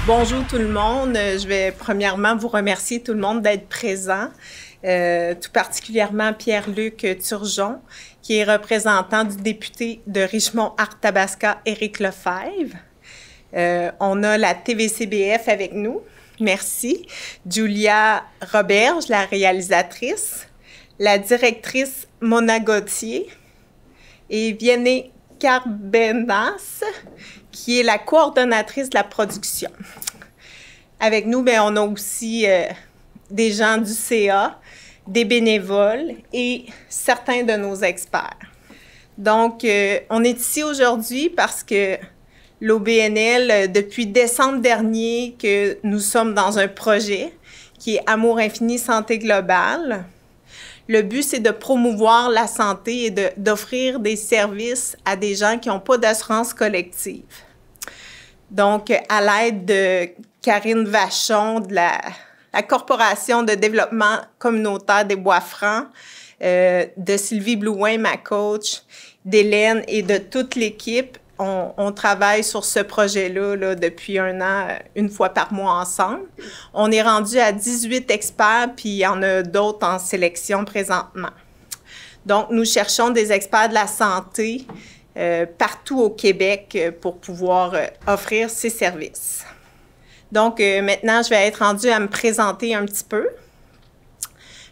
Bonjour tout le monde. Je vais premièrement vous remercier tout le monde d'être présent, tout particulièrement Pierre-Luc Turgeon, qui est représentant du député de Richmond-Arthabasca, Éric Lefebvre. On a la TVCBF avec nous. Merci. Julia Roberge, la réalisatrice, la directrice Mona Gauthier et Vianney Carbenas, qui est la coordonnatrice de la production. Avec nous, bien, on a aussi des gens du CA, des bénévoles et certains de nos experts. Donc, on est ici aujourd'hui parce que l'OBNL, depuis décembre dernier, que nous sommes dans un projet qui est Amour infini santé globale. Le but, c'est de promouvoir la santé et d'offrir des services à des gens qui n'ont pas d'assurance collective. Donc, à l'aide de Karine Vachon, de la Corporation de développement communautaire des Bois-Francs, de Sylvie Blouin, ma coach, d'Hélène et de toute l'équipe, on travaille sur ce projet-là depuis 1 an, une fois par mois ensemble. On est rendu à 18 experts, puis il y en a d'autres en sélection présentement. Donc, nous cherchons des experts de la santé partout au Québec pour pouvoir offrir ces services. Donc, maintenant, je vais être rendue à me présenter un petit peu.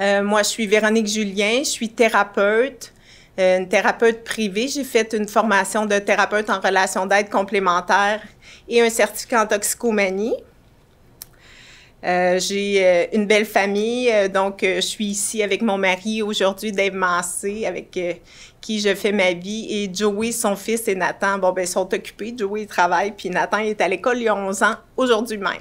Moi, je suis Véronique Julien, je suis thérapeute, une thérapeute privée. J'ai fait une formation de thérapeute en relation d'aide complémentaire et un certificat en toxicomanie. J'ai une belle famille, donc je suis ici avec mon mari aujourd'hui, Dave Massé, avec qui je fais ma vie. Et Joey, son fils, et Nathan, bon, ben, ils sont occupés. Joey, il travaille, puis Nathan, il est à l'école, il a 11 ans, aujourd'hui même.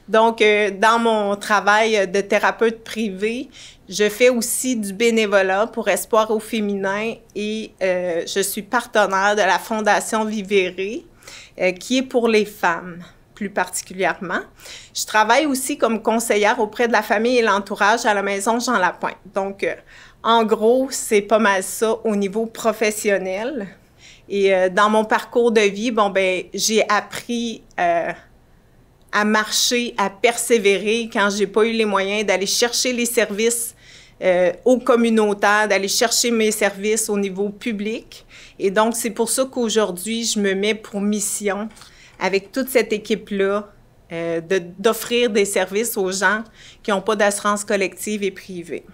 Donc, dans mon travail de thérapeute privé, je fais aussi du bénévolat pour Espoir au féminin et je suis partenaire de la Fondation Vivere, qui est pour les femmes, plus particulièrement. Je travaille aussi comme conseillère auprès de la famille et l'entourage à la Maison Jean Lapointe. Donc, en gros, c'est pas mal ça au niveau professionnel. Et dans mon parcours de vie, bon, ben, j'ai appris à marcher, à persévérer quand j'ai pas eu les moyens d'aller chercher les services au communautaire, d'aller chercher mes services au niveau public. Et donc, c'est pour ça qu'aujourd'hui, je me mets pour mission, avec toute cette équipe-là, d'offrir des services aux gens qui n'ont pas d'assurance collective et privée.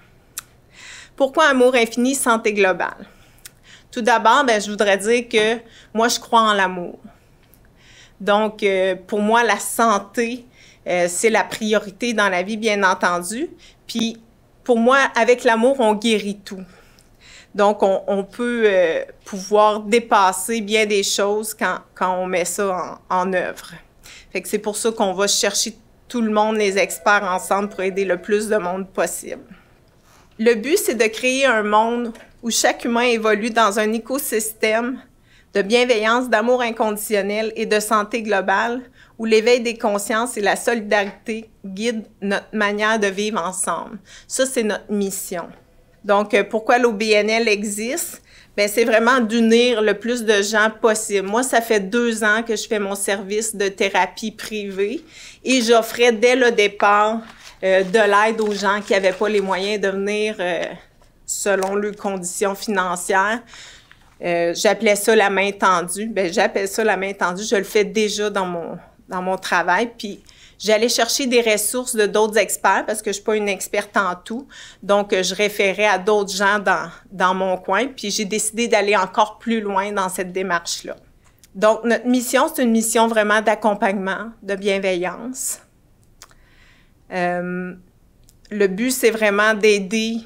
Pourquoi Amour infini santé globale? Tout d'abord, ben, je voudrais dire que moi, je crois en l'amour. Donc, pour moi, la santé, c'est la priorité dans la vie, bien entendu. Puis, pour moi, avec l'amour, on guérit tout. Donc, on peut pouvoir dépasser bien des choses quand on met ça en œuvre. Fait que c'est pour ça qu'on va chercher tout le monde, les experts ensemble, pour aider le plus de monde possible. Le but, c'est de créer un monde où chaque humain évolue dans un écosystème de bienveillance, d'amour inconditionnel et de santé globale, où l'éveil des consciences et la solidarité guident notre manière de vivre ensemble. Ça, c'est notre mission. Donc, pourquoi l'OBNL existe? Bien, c'est vraiment d'unir le plus de gens possible. Moi, ça fait 2 ans que je fais mon service de thérapie privée et j'offrais dès le départ de l'aide aux gens qui n'avaient pas les moyens de venir selon leurs conditions financières. J'appelais ça la main tendue. Bien, j'appelle ça la main tendue. Je le fais déjà dans mon travail. Puis, j'allais chercher des ressources de d'autres experts parce que je ne suis pas une experte en tout. Donc, je référais à d'autres gens dans mon coin. Puis, j'ai décidé d'aller encore plus loin dans cette démarche-là. Donc, notre mission, c'est une mission vraiment d'accompagnement, de bienveillance. Le but, c'est vraiment d'aider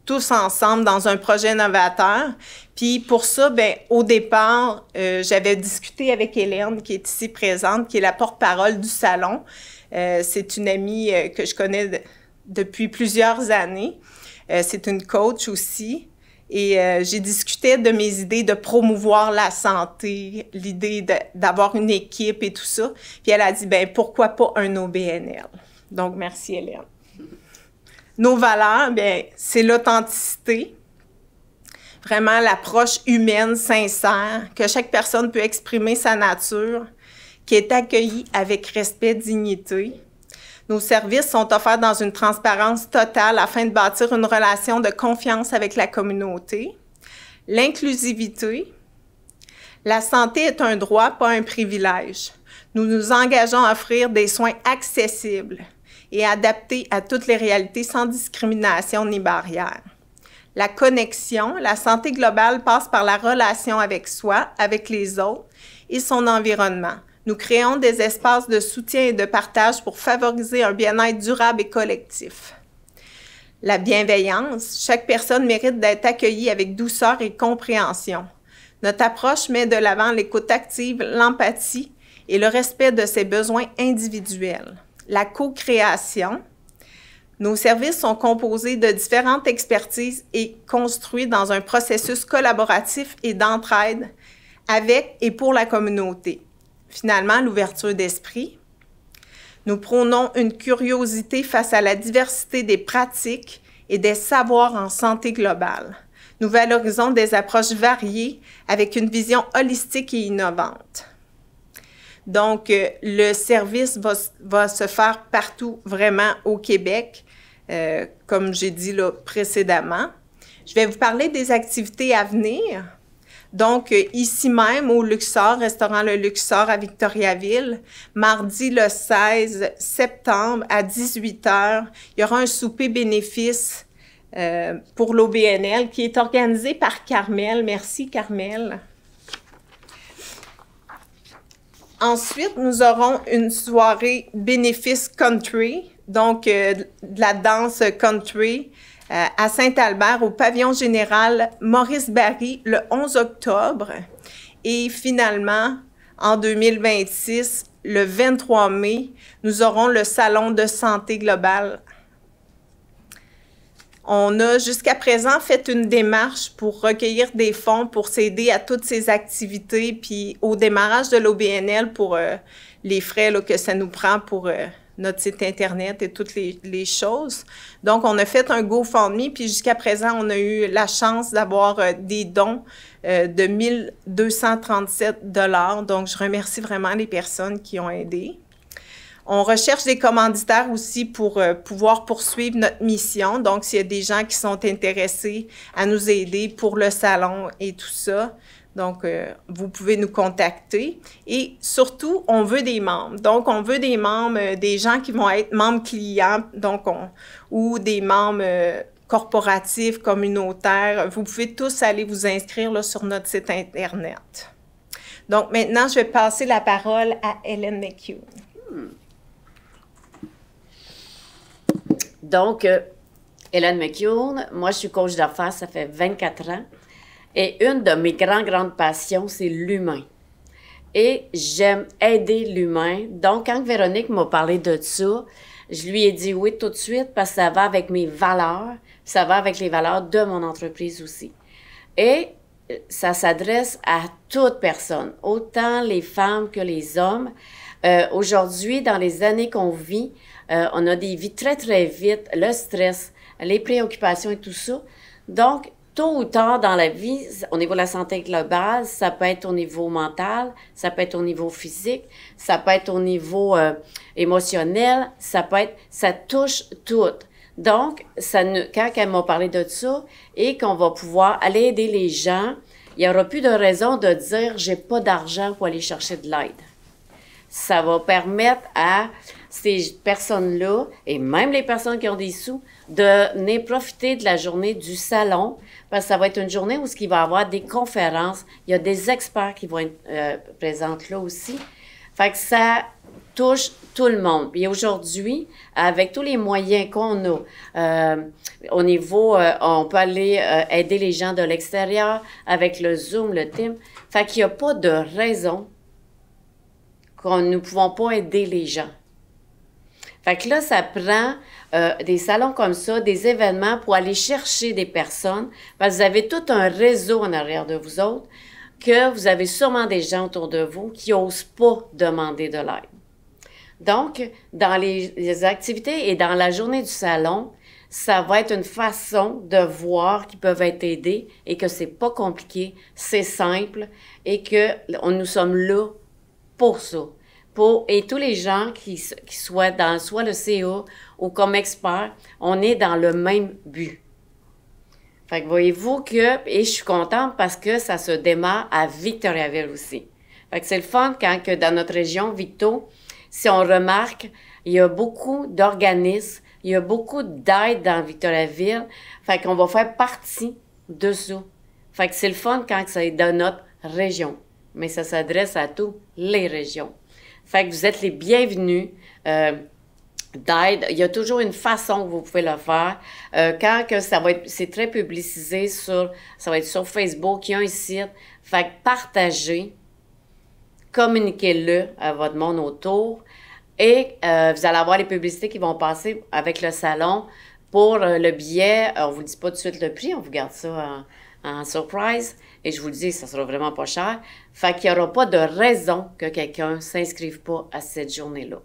tous ensemble dans un projet novateur. Puis pour ça, bien, au départ, j'avais discuté avec Hélène, qui est ici présente, qui est la porte-parole du salon. C'est une amie que je connais depuis plusieurs années. C'est une coach aussi. Et j'ai discuté de mes idées de promouvoir la santé, l'idée d'avoir une équipe et tout ça. Puis elle a dit, bien, pourquoi pas un OBNL? Donc, merci Hélène. Nos valeurs, bien, c'est l'authenticité, vraiment l'approche humaine, sincère, que chaque personne peut exprimer sa nature qui est accueilli avec respect, dignité. Nos services sont offerts dans une transparence totale afin de bâtir une relation de confiance avec la communauté. L'inclusivité. La santé est un droit, pas un privilège. Nous nous engageons à offrir des soins accessibles et adaptés à toutes les réalités sans discrimination ni barrière. La connexion, la santé globale passe par la relation avec soi, avec les autres et son environnement. Nous créons des espaces de soutien et de partage pour favoriser un bien-être durable et collectif. La bienveillance, chaque personne mérite d'être accueillie avec douceur et compréhension. Notre approche met de l'avant l'écoute active, l'empathie et le respect de ses besoins individuels. La co-création. Nos services sont composés de différentes expertises et construits dans un processus collaboratif et d'entraide avec et pour la communauté. Finalement, l'ouverture d'esprit. Nous prônons une curiosité face à la diversité des pratiques et des savoirs en santé globale. Nous valorisons des approches variées avec une vision holistique et innovante. Donc, le service va se faire partout vraiment au Québec, comme j'ai dit là, précédemment. Je vais vous parler des activités à venir. Donc, ici même, au Luxor, restaurant Le Luxor à Victoriaville, mardi le 16 septembre à 18 h, il y aura un souper bénéfice pour l'OBNL qui est organisé par Carmel. Merci, Carmel. Ensuite, nous aurons une soirée bénéfice country, donc de la danse country, à Saint-Albert, au pavillon général Maurice Barry, le 11 octobre. Et finalement, en 2026, le 23 mai, nous aurons le Salon de santé globale. On a jusqu'à présent fait une démarche pour recueillir des fonds pour s'aider à toutes ces activités, puis au démarrage de l'OBNL pour les frais là, que ça nous prend pour notre site Internet et toutes les choses. Donc, on a fait un GoFundMe, puis jusqu'à présent, on a eu la chance d'avoir des dons de 1 237 $. Donc, je remercie vraiment les personnes qui ont aidé. On recherche des commanditaires aussi pour pouvoir poursuivre notre mission. Donc, s'il y a des gens qui sont intéressés à nous aider pour le salon et tout ça, donc, vous pouvez nous contacter. Et surtout, on veut des membres. Donc, on veut des membres, des gens qui vont être membres clients, donc ou des membres corporatifs, communautaires. Vous pouvez tous aller vous inscrire là, sur notre site Internet. Donc, maintenant, je vais passer la parole à Hélène McHugh. Donc, Hélène McHugh, moi, je suis coach d'affaires, ça fait 24 ans. Et une de mes grandes passions, c'est l'humain. Et j'aime aider l'humain. Donc, quand Véronique m'a parlé de ça, je lui ai dit oui tout de suite parce que ça va avec mes valeurs, ça va avec les valeurs de mon entreprise aussi. Et ça s'adresse à toute personne, autant les femmes que les hommes. Aujourd'hui, dans les années qu'on vit, on a des vies très, très vite, le stress, les préoccupations et tout ça. Donc, tôt ou tard dans la vie, au niveau de la santé globale, ça peut être au niveau mental, ça peut être au niveau physique, ça peut être au niveau émotionnel, ça touche tout. Donc, quand elle m'a parlé de ça et qu'on va pouvoir aller aider les gens, il n'y aura plus de raison de dire « j'ai pas d'argent pour aller chercher de l'aide ». Ça va permettre à ces personnes-là, et même les personnes qui ont des sous, de venir profiter de la journée du salon, parce que ça va être une journée où il va y avoir des conférences, il y a des experts qui vont être présents là aussi. Fait que ça touche tout le monde. Puis aujourd'hui, avec tous les moyens qu'on a, au niveau, on peut aller aider les gens de l'extérieur avec le Zoom, le Team. Fait qu'il n'y a pas de raison qu'on ne pouvons pas aider les gens. Fait que là, ça prend des salons comme ça, des événements pour aller chercher des personnes, parce que vous avez tout un réseau en arrière de vous autres, que vous avez sûrement des gens autour de vous qui n'osent pas demander de l'aide. Donc, dans les activités et dans la journée du salon, ça va être une façon de voir qu'ils peuvent être aidés et que c'est pas compliqué, c'est simple et que nous sommes là pour ça. et tous les gens qui soient dans soit le CA ou comme experts, on est dans le même but. Fait que voyez-vous que, et je suis contente parce que ça se démarre à Victoriaville aussi. Fait que c'est le fun quand que dans notre région, Victo, si on remarque, il y a beaucoup d'organismes, il y a beaucoup d'aide dans Victoriaville. Fait qu'on va faire partie de ça. Fait que c'est le fun quand c'est dans notre région. Mais ça s'adresse à toutes les régions. Fait que vous êtes les bienvenus d'aide. Il y a toujours une façon que vous pouvez le faire. Quand que ça va être, c'est très publicisé ça va être sur Facebook, il y a un site. Fait que partagez, communiquez-le à votre monde autour. Et vous allez avoir les publicités qui vont passer avec le salon. Pour le billet, on ne vous dit pas tout de suite le prix, on vous garde ça en surprise. Et je vous le dis, ça sera vraiment pas cher. Fait qu'il n'y aura pas de raison que quelqu'un ne s'inscrive pas à cette journée-là.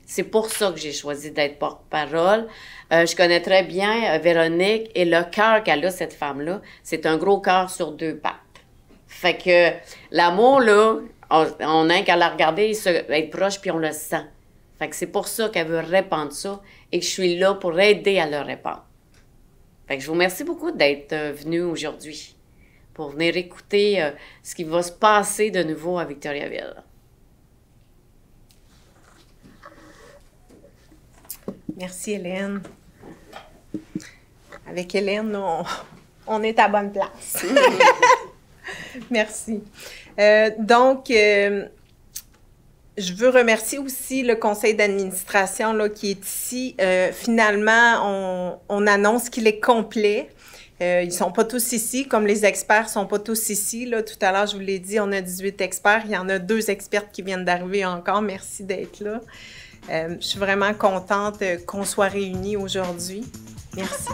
C'est pour ça que j'ai choisi d'être porte-parole. Je connais très bien Véronique et le cœur qu'elle a, cette femme-là, c'est un gros cœur sur 2 pattes. Fait que l'amour, là, on n'a qu'à la regarder, être proche, puis on le sent. Fait que c'est pour ça qu'elle veut répandre ça et que je suis là pour aider à le répandre. Fait que je vous remercie beaucoup d'être venu aujourd'hui pour venir écouter ce qui va se passer de nouveau à Victoriaville. Merci, Hélène. Avec Hélène, on est à bonne place. Merci. Je veux remercier aussi le conseil d'administration là, qui est ici. Finalement, on annonce qu'il est complet. Ils ne sont pas tous ici, comme les experts ne sont pas tous ici. Là. Tout à l'heure, je vous l'ai dit, on a 18 experts. Il y en a 2 expertes qui viennent d'arriver encore. Merci d'être là. Je suis vraiment contente qu'on soit réunis aujourd'hui. Merci.